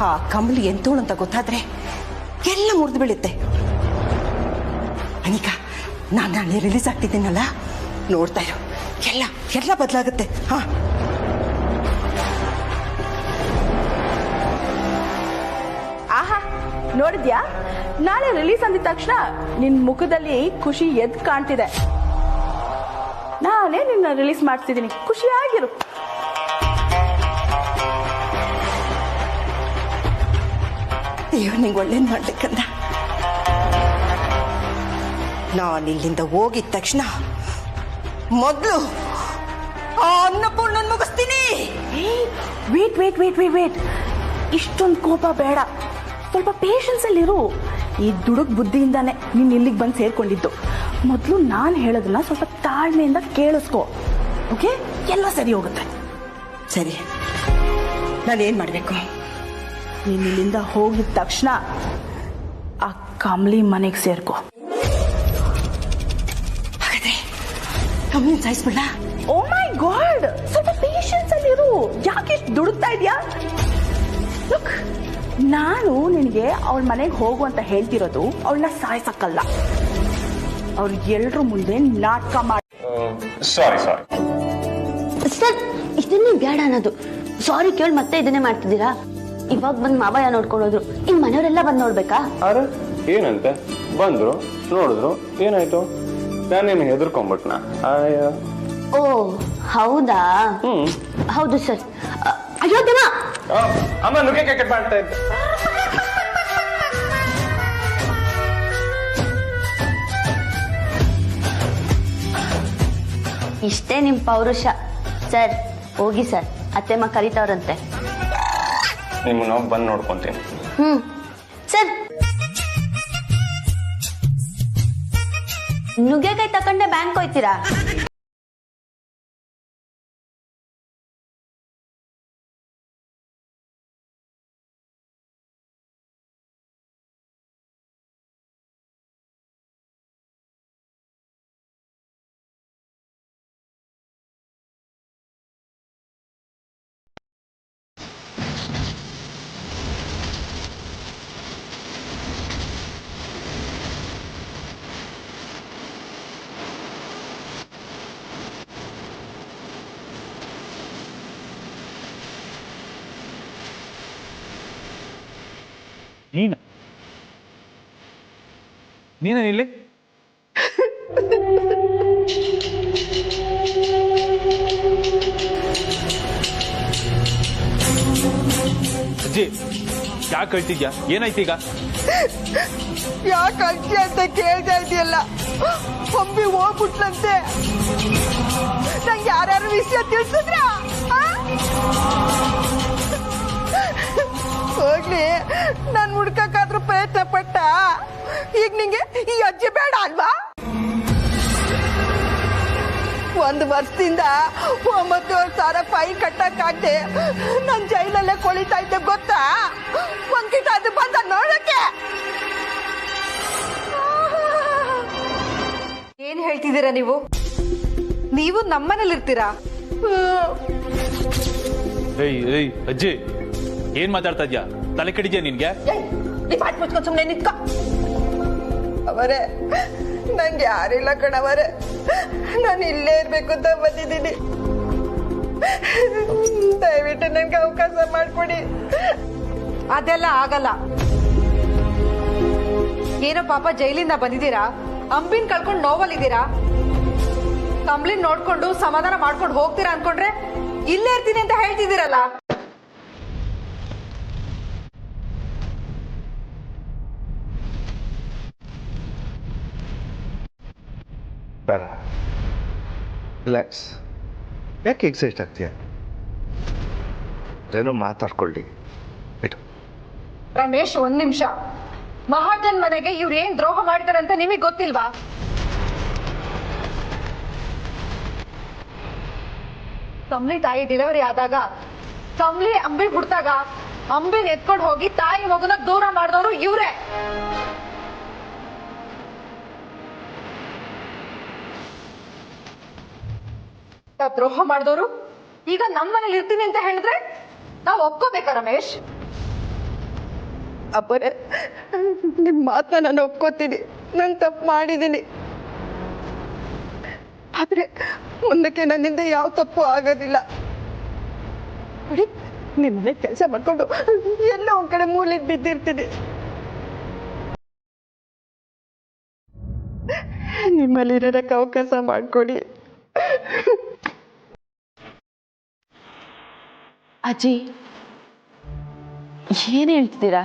ಆ ಕಮಲಿ ಎಂತೋಳು ಅಂತ ಗೊತ್ತಾದ್ರೆ ಎಲ್ಲ ಮುರಿದು ಬೀಳುತ್ತೆ. ಅನಿಕಾ, ನಾನು ನಾಳೆ ರಿಲೀಸ್ ಆಗ್ತಿದ್ದೀನಲ್ಲ, ನೋಡ್ತಾ ಇರು, ಎಲ್ಲ ಬದಲಾಗುತ್ತೆ. ಹಾ, ಆಹಾ, ನೋಡಿದ್ಯಾ? ನಾಳೆ ರಿಲೀಸ್ ಅಂದಿದ ತಕ್ಷಣ ನಿನ್ ಮುಖದಲ್ಲಿ ಖುಷಿ ಎದ್ ಕಾಣ್ತಿದೆ. ನಾನೇ ನಿನ್ನ ರಿಲೀಸ್ ಮಾಡ್ತಿದ್ದೀನಿ, ಖುಷಿಯಾಗಿರು. ದೇವ್ರು ನಿಂಗೆ ಒಳ್ಳೇದು ಮಾಡ್ಬೇಕಂದ. ನಾನು ಇಲ್ಲಿಂದ ಹೋಗಿದ ತಕ್ಷಣ ಮೊದಲು ಆ ಅನ್ನಪೂರ್ಣನ್ ಮುಗಿಸ್ತೀನಿ. Wait wait wait wait wait, ಇಷ್ಟೊಂದು ಕೋಪ ಬೇಡ, ಸ್ವಲ್ಪ ಪೇಷನ್ಸ್ ಅಲ್ಲಿರು. ಈ ದುಡುಕ್ ಬುದ್ಧಿಯಿಂದಾನೆ ನೀನ್ ಇಲ್ಲಿಗೆ ಬಂದು ಸೇರ್ಕೊಂಡಿದ್ದು. ಮೊದಲು ನಾನು ಹೇಳೋದನ್ನ ಸ್ವಲ್ಪ ತಾಳ್ಮೆಯಿಂದ ಕೇಳಿಸ್ಕೊ, ಓಕೆ? ಎಲ್ಲ ಸರಿ ಹೋಗುತ್ತೆ. ಸರಿ, ನಾನೇನ್ ಮಾಡ್ಬೇಕು? ನೀನ್ ಇಲ್ಲಿಂದ ಹೋಗಿದ ತಕ್ಷಣ ಆ ಕಮಲಿ ಮನೆಗೆ ಸೇರ್ಕೊ. ಹಾಗಾದ್ರೆ ಕಮಲಿನ ಸಾಯಿಸ್ಬಿಡ? ಓ ಮೈ ಗಾಡ್, ಸ್ವಲ್ಪ ಪೇಷನ್ಸ್ ಅಲ್ಲಿರು. ಯಾಕೆ ಇಷ್ಟು ದುಡುಕ್ತಾ ಇದೆಯಾ? ಲುಕ್, ನಾನು ನಿನಗೆ ಅವಳ ಮನೆಗೆ ಹೋಗು ಅಂತ ಹೇಳ್ತಿರೋದು ಅವಳನ್ನ ಸಾಯಿಸಕ್ಕಲ್ಲ, ಅವ್ರು ಎಲ್ರ ಮುಂದೆ ನಾಟಕ ಮಾಡಿ. ಸಾರಿ ಸರ್, ಇದನ್ನೇ ಬೇಡ ಅನ್ನೋದು. ಸಾರಿ ಕೇಳಿ ಮತ್ತೆ ಇದನ್ನೇ ಮಾಡ್ತಿದ್ದೀರಾ? ಇವಾಗ ಬಂದ್ ಮಾವಯ್ಯ ನೋಡ್ಕೊಳ್ಳೋದ್ರು, ಇನ್ ಮನೆಯವರೆಲ್ಲ ಬಂದ್ ನೋಡ್ಬೇಕಾ? ಅರೆ ಏನಂತೆ, ಬಂದ್ರು ನೋಡಿದ್ರು, ಏನಾಯ್ತು? ನಾನೇನು ಹೆದರ್ಕೊಂಡ್ಬಿಟ್ನ? ಓ ಹೌದಾ? ಹೌದು ಸರ್. ಅಯ್ಯೋ ದಿನ ಅಮ್ಮ ನುಗ್ಗೆ ಕ್ರಿಕೆಟ್ ಮಾಡ್ತಾ ಇದ್ದೆ. ಇಷ್ಟೇ ನಿಮ್ ಪೌರುಷ. ಸರ್ ಹೋಗಿ ಸರ್, ಅತ್ತೆಮ್ಮ ಕರೀತಾವ್ರಂತೆ. ನಿಮ್ಮನ್ನ ಬಂದು ನೋಡ್ಕೊಂತೀನಿ. ಸರ್, ನುಗ್ಗೆಕಾಯಿ ತಕೊಂಡೆ ಬ್ಯಾಂಕ್ ಹೋಯ್ತೀರಾ? ನೀನೇನಿಲ್ಲಿ? ಅಜ್ಜಿ ಯಾಕೆ ಕಳ್ತಿದ್ಯಾ? ಏನಾಯ್ತೀಗ? ಯಾಕೆ ಅಜ್ಜಿ ಅಂತ ಕೇಳ್ತಾ ಇದೆಯಲ್ಲ, ಒಬ್ಬಿ ಹೋಗ್ಬಿಟ್ಲಂತೆ. ನಂಗೆ ಯಾರ್ಯಾರು ವಿಷಯ ತಿಳಿಸಿದ್ರ? ಹೋಗ್ಲಿ, ನಾನು ಹುಡ್ಕಕ್ಕಾದ್ರೂ ಪ್ರಯತ್ನ ಪಟ್ಟ. ಈಗ ನಿಂಗೆ ಈ ಅಜ್ಜಿ ಬೇಡ ಅಲ್ವಾ? 1 ವರ್ಷದಿಂದ 9,000 ಫೈನ್ ಕಟ್ಟಕ್ಕಾಗ್ದೆ ನನ್ ಜೈಲಲ್ಲೇ ಕೊಳಿತಾ ಇದ್ದೆ ಗೊತ್ತಾ? ಒಂಕಿಟ ಅದು ಬಂದ ನೋಡಕ್ಕೆ. ಏನ್ ಹೇಳ್ತಿದ್ದೀರಾ ನೀವು? ನೀವು ನಮ್ಮನೇಲಿ ಇರ್ತೀರಾ? ಏಯ್ ಅಜ್ಜಿ, ಏನ್ ಮಾತಾಡ್ತಾ ಇದ್ಯಾ? ತಲೆ ಕೆಡಿದ್ಯಾ ನಿನ್ಗೆ? ಮುಚ್ಕೊಂಡು ಸುಮ್ಮನೆ ನಿಂತ್ಕೊ. ಅವರೇ, ನಂಗೆ ಯಾರಿಲ್ಲ ಕಣವರೇ, ನಾನು ಇಲ್ಲೇ ಇರ್ಬೇಕು ಅಂತ ಬಂದಿದ್ದೀನಿ. ದಯವಿಟ್ಟು ನನ್ಗೆ ಅವಕಾಶ ಮಾಡ್ಕೊಡಿ. ಅದೆಲ್ಲ ಆಗಲ್ಲ. ಏನೋ ಪಾಪ ಜೈಲಿಂದ ಬಂದಿದ್ದೀರಾ, ಅಂಬಿನ್ ಕಳ್ಕೊಂಡು ನೋವಲ್ಲಿದ್ದೀರಾ. ಕಂಬ್ಳಿನ್ ನೋಡ್ಕೊಂಡು ಸಮಾಧಾನ ಮಾಡ್ಕೊಂಡು ಹೋಗ್ತೀರಾ ಅನ್ಕೊಂಡ್ರೆ ಇಲ್ಲೇ ಇರ್ತೀನಿ ಅಂತ ಹೇಳ್ತಿದ್ದೀರಲ್ಲ. ಬೇಡ, ರಿಲ್ಯಾಕ್ಸ್. ಯಾಕೆ ಎಕ್ಸೈಟ್ ಆಗ್ತೀಯ? ಏನೋ ಮಾತಾಡ್ಕೊಳ್ಳಿ ಬಿಟ್ಟು. ರಮೇಶ್, 1 ನಿಮಿಷ. ಮಹಾಜನ್ ಮನೆಗೆ ಇವ್ರು ಏನ್ ದ್ರೋಹ ಮಾಡಿದಾರೆ ಅಂತ ನಿಮಗೆ ಗೊತ್ತಿಲ್ವಾ? ಕಮ್ಲಿ ತಾಯಿ ಡೆಲಿವರಿ ಆದಾಗ, ಕಮ್ಲಿ ಅಂಬಿ ಹುಡ್ತಾಗ ಅಂಬಿನ್ ಎತ್ಕೊಂಡು ಹೋಗಿ ತಾಯಿ ಮಗುನ ದೂರ ಮಾಡಿದವರು ಇವ್ರೆ. ದ್ರೋಹ ಮಾಡಿದವರು ಈಗ ನಮ್ಮ ಮನೇಲಿ ಇರ್ತೀನಿ ಅಂತ ಹೇಳಿದ್ರೆ ನಾವು ಒಪ್ಕೋಬೇಕಾ ರಮೇಶ್? ಅಪ್ಪರೇ, ನಿಮ್ಮ ಮಾತನ್ನ ನಾನು ಒಪ್ಕೋತೀನಿ. ನಾನು ತಪ್ಪು ಮಾಡಿದ್ದೀನಿ. ಆದ್ರೆ ಮುಂದಕ್ಕೆ ನನ್ನಿಂದ ಯಾವ ತಪ್ಪು ಆಗೋದಿಲ್ಲ. ನೋಡಿ, ನಿಮ್ಮನೆ ಕೆಲಸ ಮಾಡ್ಕೊಂಡು ಎಲ್ಲ ಒಂದ್ ಕಡೆ ಮೂಲೆಗೆ ಬಿದ್ದಿರ್ತೀನಿ. ನಿಮ್ಮಲ್ಲಿ ಇರೋದಕ್ಕೆ ಅವಕಾಶ ಮಾಡ್ಕೊಡಿ. ಅಜ್ಜಿ, ಏನ್ ಹೇಳ್ತಿದ್ದೀರಾ?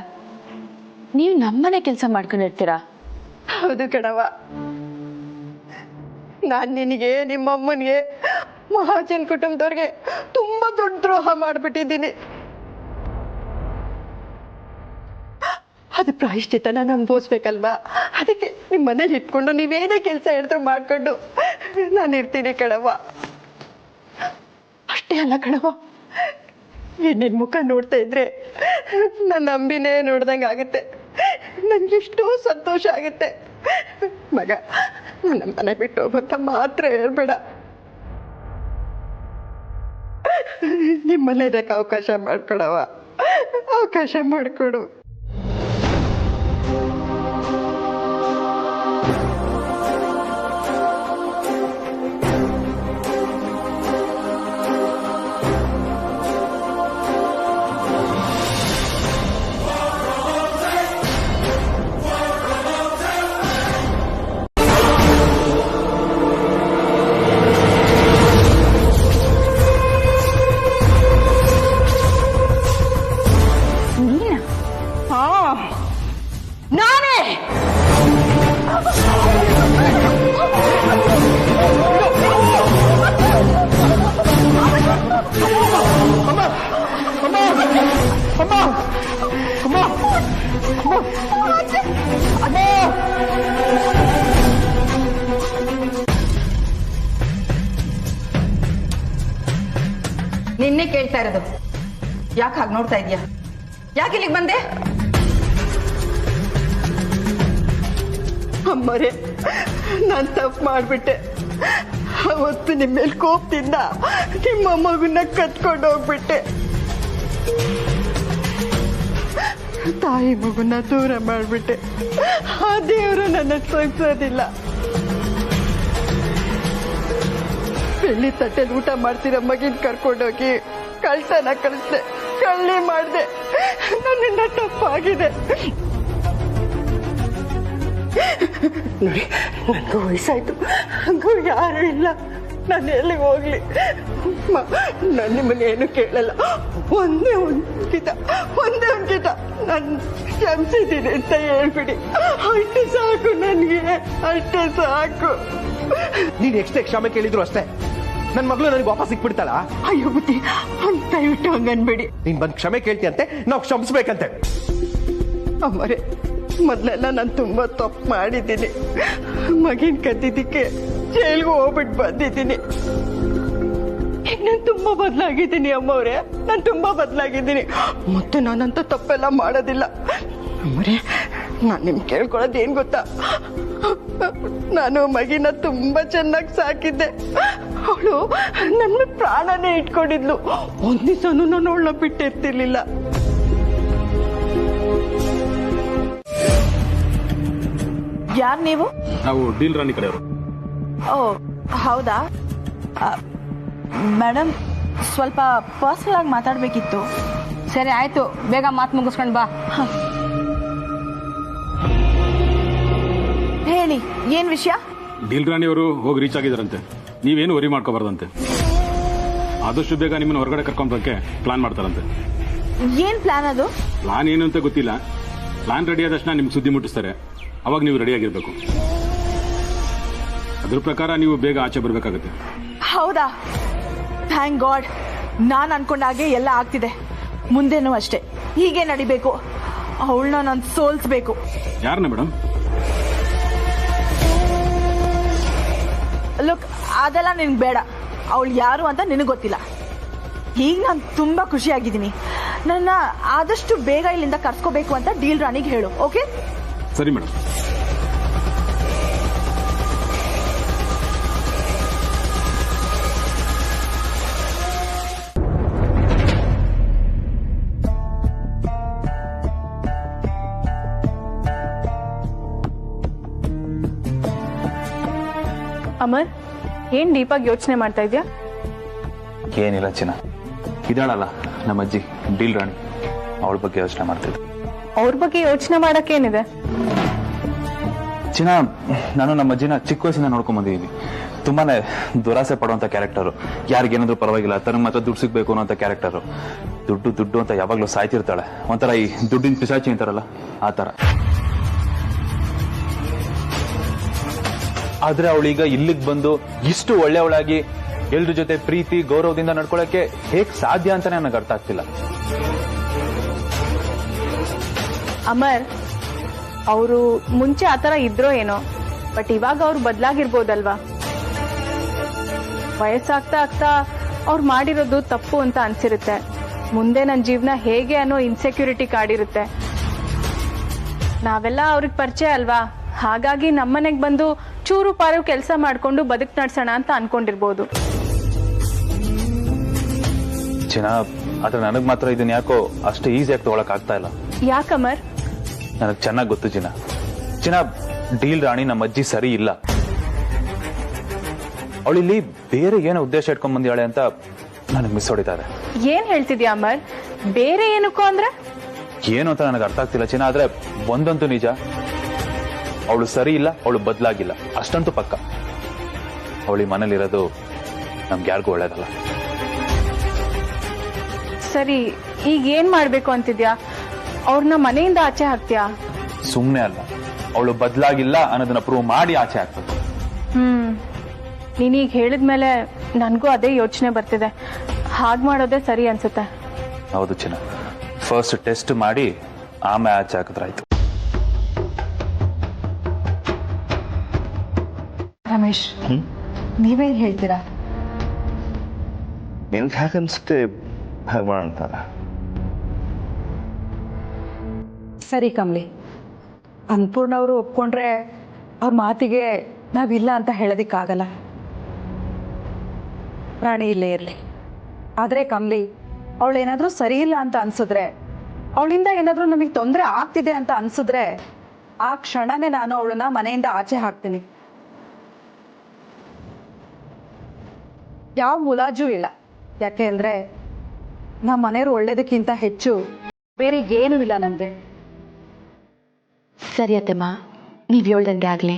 ನೀವು ನಮ್ಮನೆ ಕೆಲಸ ಮಾಡ್ಕೊಂಡಿರ್ತೀರಾ? ಹೌದು ಕಣವ. ನಾನ್ ನಿನಗೆ, ನಿಮ್ಮಮ್ಮನಿಗೆ, ಮಹಾಜನ್ ಕುಟುಂಬದವ್ರಿಗೆ ತುಂಬಾ ದೊಡ್ಡ ದ್ರೋಹ ಮಾಡ್ಬಿಟ್ಟಿದ್ದೀನಿ. ಅದು ಪ್ರಾಯಶ್ಚಿತ್ತ ನಾನು ಅನುಭವಿಸ್ಬೇಕಲ್ವಾ? ಅದಕ್ಕೆ ನಿಮ್ಮ ಮನೇಲಿ ಇಟ್ಕೊಂಡು ನೀವೇನೇ ಕೆಲಸ ಹೇಳಿದ್ರು ಮಾಡ್ಕೊಂಡು ನಾನು ಇರ್ತೀನಿ ಕಣವ. ಅಷ್ಟೇ ಅಲ್ಲ ಕಣವ, ನಿನ್ನ ಮುಖ ನೋಡ್ತಾ ಇದ್ರೆ ನನ್ನ ಅಂಬಿನೇ ನೋಡ್ದಂಗೆ ಆಗುತ್ತೆ. ನನ್ಗೆಷ್ಟೋ ಸಂತೋಷ ಆಗುತ್ತೆ. ಮಗ, ನನ್ನ ಮನೆ ಬಿಟ್ಟು ಹೋಗುವಂತ ಮಾತ್ರ ಹೇಳ್ಬೇಡ. ನಿಮ್ಮಲ್ಲೇ ಇದಕ್ಕೆ ಅವಕಾಶ ಮಾಡ್ಕೊಡವ, ಅವಕಾಶ ಮಾಡಿಕೊಡು. ನಾನೇ ನಿನ್ನೆ ಕೇಳ್ತಾ ಇರೋದು. ಯಾಕೆ ಹಾಗೆ ನೋಡ್ತಾ ಇದೀಯಾ? ಯಾಕೆ ಇಲ್ಲಿಗೆ ಬಂದೆ? ಅಮ್ಮರೇ, ನಾನು ತಪ್ಪು ಮಾಡ್ಬಿಟ್ಟೆ. ಅವತ್ತು ನಿಮ್ಮ ಮೇಲೆ ಕೋಪದಿಂದ ನಿಮ್ಮ ಮಗುನ ಕತ್ಕೊಂಡು ಹೋಗ್ಬಿಟ್ಟೆ. ತಾಯಿ ಮಗುನ ದೂರ ಮಾಡ್ಬಿಟ್ಟೆ. ಆ ದೇವರು ನನ್ನ ಸಹಿಸೋದಿಲ್ಲ. ಬೆಳ್ಳಿ ತಟ್ಟೆಲಿ ಊಟ ಮಾಡ್ತಿರೋ ಮಗಿನ ಕರ್ಕೊಂಡೋಗಿ ಕಳ್ತನ ಕಳಿಸ್ದೆ, ಕಳ್ಳಿ ಮಾಡಿದೆ. ನನ್ನಿಂದ ತಪ್ಪಾಗಿದೆ. ನೋಡಿ ನನಗೂ ವಯಸ್ಸಾಯ್ತು, ನನಗೂ ಯಾರು ಇಲ್ಲ, ನಾನು ಎಲ್ಲಿಗೆ ಹೋಗ್ಲಿ? ನಾನು ನಿಮ್ಮನ್ನ ಏನು ಕೇಳಲ್ಲ. ಒಂದೇ ಒಂದು ಕಿತ ನಾನು ಕ್ಷಮಿಸಿದ್ದೀನಿ ಅಂತ ಹೇಳ್ಬಿಡಿ, ಅಷ್ಟೇ ಸಾಕು ನನಗೆ, ಅಷ್ಟೇ ಸಾಕು. ನೀನ್ ಎಷ್ಟೇ ಕ್ಷಮೆ ಕೇಳಿದ್ರು ಅಷ್ಟೇ, ನನ್ ಮಗಳು ನನಗೆ ವಾಪಸ್ ಸಿಕ್ಬಿಡ್ತಾಳ. ಅಯ್ಯೋ ಬುದ್ಧಿ, ದಯವಿಟ್ಟು ಹಂಗನ್ಬೇಡಿ. ನೀನ್ ಬಂದ್ ಕ್ಷಮೆ ಕೇಳ್ತೀಯಂತೆ, ನಾವು ಕ್ಷಮಿಸ್ಬೇಕಂತೆ. ಅಮ್ಮರೇ, ಮೊದಲೆಲ್ಲ ನಾನು ತುಂಬಾ ತಪ್ಪು ಮಾಡಿದ್ದೀನಿ. ಮಗಿನ ಕದ್ದಿದ್ದಕ್ಕೆ ಜೈಲ್ಗೂ ಹೋಗ್ಬಿಟ್ಟು ಬಂದಿದ್ದೀನಿ. ಈಗ ನಾನು ತುಂಬಾ ಬದಲಾಗಿದ್ದೀನಿ ಅಮ್ಮವ್ರೆ, ನಾನು ತುಂಬಾ ಬದಲಾಗಿದ್ದೀನಿ. ಮತ್ತೆ ನಾನಂತ ತಪ್ಪೆಲ್ಲ ಮಾಡೋದಿಲ್ಲ. ಅಮ್ಮರೇ, ನಾನು ನಿಮ್ಗೆ ಕೇಳ್ಕೊಳ್ಳೋದು ಏನ್ ಗೊತ್ತಾ, ನಾನು ಮಗಿನ ತುಂಬಾ ಚೆನ್ನಾಗಿ ಸಾಕಿದ್ದೆ. ಅವಳು ನನ್ನ ಪ್ರಾಣನೇ ಇಟ್ಕೊಂಡಿದ್ಲು. ಒಂದ್ ದಿವಸನೂ ನಾನು ಅವಳನ್ನ ಬಿಟ್ಟಿರ್ತಿರ್ಲಿಲ್ಲ. ಯಾರು ನೀವು? ನಾವು ಡೀಲ್ ರಾಣಿ ಕಡೆಯವರು. ಓ ಹೌದಾ ಮೇಡಮ್, ಸ್ವಲ್ಪ ಪರ್ಸನಲ್ ಆಗಿ ಮಾತಾಡಬೇಕಿತ್ತು. ಸರಿ ಆಯ್ತು, ಬೇಗ ಮಾತು ಮುಗಿಸ್ಕೊಂಡು ಬಾ. ಹೇಳಿ, ಏನ್ ವಿಷಯ? ಡೀಲ್ ರಾಣಿಯವರು ಹೋಗಿ ರೀಚ್ ಆಗಿದಾರಂತೆ, ನೀವೇನು ವರಿ ಮಾಡ್ಕೋಬಾರ್ದಂತೆ. ಆದಷ್ಟು ಬೇಗ ನಿಮ್ಮನ್ನು ಹೊರಗಡೆ ಕರ್ಕೊಂಡು ಬರೋಕ್ಕೆ ಪ್ಲಾನ್ ಮಾಡ್ತಾರಂತೆ. ಏನ್ ಪ್ಲಾನ್ ಅದು? ಪ್ಲಾನ್ ಏನು ಅಂತ ಗೊತ್ತಿಲ್ಲ. ಪ್ಲಾನ್ ರೆಡಿ ಆದ ತಕ್ಷಣ ನಿಮ್ಗೆ ಸುದ್ದಿ ಮುಟ್ಟಿಸ್ತಾರೆ, ಅವಾಗ ನೀವು ರೆಡಿಯಾಗಿರ್ಬೇಕು. ಅದ್ರ ಪ್ರಕಾರ ನೀವು ಬೇಗ ಆಚೆ ಬರಬೇಕಾಗುತ್ತೆ. ಹೌದಾ? ಥ್ಯಾಂಕ್ ಗಾಡ್, ನಾನು ಅನ್ಕೊಂಡಾಗೆ ಎಲ್ಲ ಆಗ್ತಿದೆ. ಮುಂದೇನೂ ಅಷ್ಟೇ ಹೀಗೆ ನಡಿಬೇಕು. ಅವಳನ್ನ ನಾನು ಸೋಲ್ಸ್ಬೇಕು. ಯಾರನ್ನ ಮೇಡಮ್? ಲುಕ್, ಅದೆಲ್ಲ ನಿನ್ಗೆ ಬೇಡ. ಅವಳು ಯಾರು ಅಂತ ನಿನಗೆ ಗೊತ್ತಿಲ್ಲ. ಈಗ ನಾನು ತುಂಬಾ ಖುಷಿಯಾಗಿದ್ದೀನಿ. ನನ್ನ ಆದಷ್ಟು ಬೇಗ ಇಲ್ಲಿಂದ ಕರ್ಸ್ಕೋಬೇಕು ಅಂತ ಡೀಲ್ ರಾಣಿಗೆ ಹೇಳು, ಓಕೆ? ಸರಿ ಮೇಡಮ್. ಅಮರ್, ಏನ್ ಡೀಪಾಗಿ ಯೋಚನೆ ಮಾಡ್ತಾ ಇದ್ಯಾ? ಏನಿಲ್ಲ ಚಿನ್ನ, ಇದಾಳಲ್ಲ ನಮ್ಮ ಅಜ್ಜಿ ಡೀಲ್ ರಾಣಿ, ಅವಳ ಬಗ್ಗೆ ಯೋಚನೆ ಮಾಡ್ತಿದ್ದೆ. ಅವ್ರ ಬಗ್ಗೆ ಯೋಚನೆ ಮಾಡಕ್ಕೇನಿದೆ? ಚಿನ್ನ, ನಾನು ನಮ್ಮ ಅಜ್ಜಿನ ಚಿಕ್ಕ ವಯಸ್ಸಿಂದ ನೋಡ್ಕೊಂಡ್ ಬಂದಿದ್ದೀನಿ. ತುಂಬಾನೇ ದುರಾಸೆ ಪಡುವಂತ ಕ್ಯಾರೆಕ್ಟರು. ಯಾರಿಗೇನಾದ್ರೂ ಪರವಾಗಿಲ್ಲ, ತನಗೆ ಮಾತ್ರ ದುಡ್ಡು ಸಿಗ್ಬೇಕು ಅನ್ನೋ ಕ್ಯಾರೆಕ್ಟರು. ದುಡ್ಡು ಅಂತ ಯಾವಾಗ್ಲೂ ಸಾಯ್ತಿರ್ತಾಳೆ. ಒಂಥರ ಈ ದುಡ್ಡಿನ ಪಿಸಾಚಿ ಅಂತಾರಲ್ಲ, ಆ ತರ. ಆದ್ರೆ ಅವಳೀಗ ಇಲ್ಲಿಗೆ ಬಂದು ಇಷ್ಟು ಒಳ್ಳೆಯವಳಾಗಿ ಎಲ್ರ ಜೊತೆ ಪ್ರೀತಿ ಗೌರವದಿಂದ ನಡ್ಕೊಳಕ್ಕೆ ಹೇಗ್ ಸಾಧ್ಯ ಅಂತಾನೆ ನನಗೆ ಅರ್ಥ ಆಗ್ತಿಲ್ಲ. ಅಮರ್, ಅವರು ಮುಂಚೆ ಆತರ ಇದ್ರೋ ಏನೋ, ಬಟ್ ಇವಾಗ ಅವ್ರು ಬದಲಾಗಿರ್ಬೋದಲ್ವಾ? ವಯಸ್ಸಾಗ್ತಾ ಆಗ್ತಾ ಅವ್ರು ಮಾಡಿರೋದು ತಪ್ಪು ಅಂತ ಅನ್ಸಿರುತ್ತೆ. ಮುಂದೆ ನನ್ನ ಜೀವನ ಹೇಗೆ ಅನ್ನೋ ಇನ್ಸೆಕ್ಯೂರಿಟಿ ಕಾಡಿರುತ್ತೆ. ನಾವೆಲ್ಲ ಅವ್ರಿಗೆ ಪರಿಚಯ ಅಲ್ವಾ, ಹಾಗಾಗಿ ನಮ್ಮನೆಗೆ ಬಂದು ಚೂರು ಪಾರು ಕೆಲಸ ಮಾಡ್ಕೊಂಡು ಬದುಕು ನಡ್ಸೋಣ ಅಂತ ಅನ್ಕೊಂಡಿರ್ಬೋದು. ಚಿನ್ನ, ಆದ್ರೆ ನನಗ್ ಮಾತ್ರ ಇದನ್ನ ಯಾಕೋ ಅಷ್ಟು ಈಸಿಯಾಗಿ ತಗೊಳಕ್ ಆಗ್ತಾ ಇಲ್ಲ. ಯಾಕಮರ್? ನನಗ್ ಚೆನ್ನಾಗಿ ಗೊತ್ತು ಚಿನ್ನ, ಡೀಲ್ ರಾಣಿ ನಮ್ಮ ಅಜ್ಜಿ ಸರಿ ಇಲ್ಲ. ಅವಳಿಲ್ಲಿ ಬೇರೆ ಏನೋ ಉದ್ದೇಶ ಇಟ್ಕೊಂಡ್ ಬಂದಿಯಾಳೆ ಅಂತ ನನಗೆ ಮಿಸ್ ಹೊಡಿತಾರೆ. ಏನ್ ಹೇಳ್ತಿದ್ಯಾ ಅಮರ್? ಬೇರೆ ಏನಕ್ಕೋ ಅಂದ್ರೆ? ಏನು ಅಂತ ನನಗೆ ಅರ್ಥ ಆಗ್ತಿಲ್ಲ ಚಿನ್ನ. ಆದ್ರೆ ಒಂದಂತೂ ನಿಜ, ಅವಳು ಸರಿ ಇಲ್ಲ, ಅವಳು ಬದಲಾಗಿಲ್ಲ, ಅಷ್ಟಂತೂ ಪಕ್ಕ. ಅವಳಿ ಮನೇಲಿರೋದು ನಮ್ಗೆ ಯಾರಿಗೂ ಒಳ್ಳೇದಲ್ಲ. ಸರಿ, ಈಗ ಏನ್ ಮಾಡ್ಬೇಕು ಅಂತಿದ್ಯಾ? ಅವ್ರನ್ನ ಮನೆಯಿಂದ ಆಚೆ ಹಾಕ್ತೀಯಾ? ಸುಮ್ನೆ ಅಲ್ಲ, ಅವಳು ಬದಲಾಗಿಲ್ಲ ಅನ್ನೋದನ್ನ ಪ್ರೂವ್ ಮಾಡಿ ಆಚೆ ಹಾಕ್ಬೇಕು. ನೀನೀಗ ಹೇಳಿದ್ಮೇಲೆ ನನಗೂ ಅದೇ ಯೋಚನೆ ಬರ್ತಿದೆ. ಹಾಗೆ ಮಾಡೋದೇ ಸರಿ ಅನ್ಸುತ್ತೆ. ಹೌದು ಚಿನ್ನ, ಫಸ್ಟ್ ಟೆಸ್ಟ್ ಮಾಡಿ ಆಮೇಲೆ ಆಚೆ ಹಾಕಿದ್ರಾಯ್ತು. ರಮೇಶ್, ನೀವೇನ್ ಹೇಳ್ತೀರಾ? ನಿನ್ಗೆ ಹಾಗನ್ಸುತ್ತೆ ಹಾಗೆ ಮಾಡೋಣ. ಸರಿ ಕಮಲಿ, ಅನ್ನಪೂರ್ಣ ಅವರು ಒಪ್ಕೊಂಡ್ರೆ ಅವ್ರ ಮಾತಿಗೆ ನಾವಿಲ್ಲ ಅಂತ ಹೇಳೋದಿಕ್ಕಾಗಲ್ಲ. ಪ್ರಾಣಿ ಇಲ್ಲೇ ಇರಲಿ. ಆದರೆ ಕಮಲಿ, ಅವಳೇನಾದರೂ ಸರಿ ಇಲ್ಲ ಅಂತ ಅನ್ಸಿದ್ರೆ, ಅವಳಿಂದ ಏನಾದರೂ ನಮಗೆ ತೊಂದರೆ ಆಗ್ತಿದೆ ಅಂತ ಅನ್ಸಿದ್ರೆ, ಆ ಕ್ಷಣನೇ ನಾನು ಅವಳನ್ನ ಮನೆಯಿಂದ ಆಚೆ ಹಾಕ್ತೀನಿ. ಯಾವ ಮುಲಾಜು ಇಲ್ಲ. ಯಾಕೆ ಅಂದರೆ ನಮ್ಮ ಮನೆಯವ್ರು ಒಳ್ಳೇದಕ್ಕಿಂತ ಹೆಚ್ಚು ಬೇರೆ ಏನೂ ಇಲ್ಲ ನನಗೆ. ಸರಿ ಅತ್ತೆಮ್ಮ, ನೀವ್ ಹೇಳ್ದಂಗೆ ಆಗ್ಲಿ.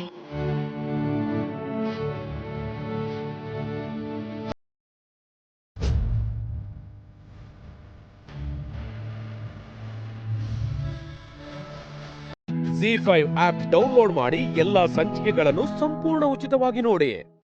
ZEE5 ಆಪ್ ಡೌನ್ಲೋಡ್ ಮಾಡಿ ಎಲ್ಲಾ ಸಂಚಿಕೆಗಳನ್ನು ಸಂಪೂರ್ಣ ಉಚಿತವಾಗಿ ನೋಡಿ.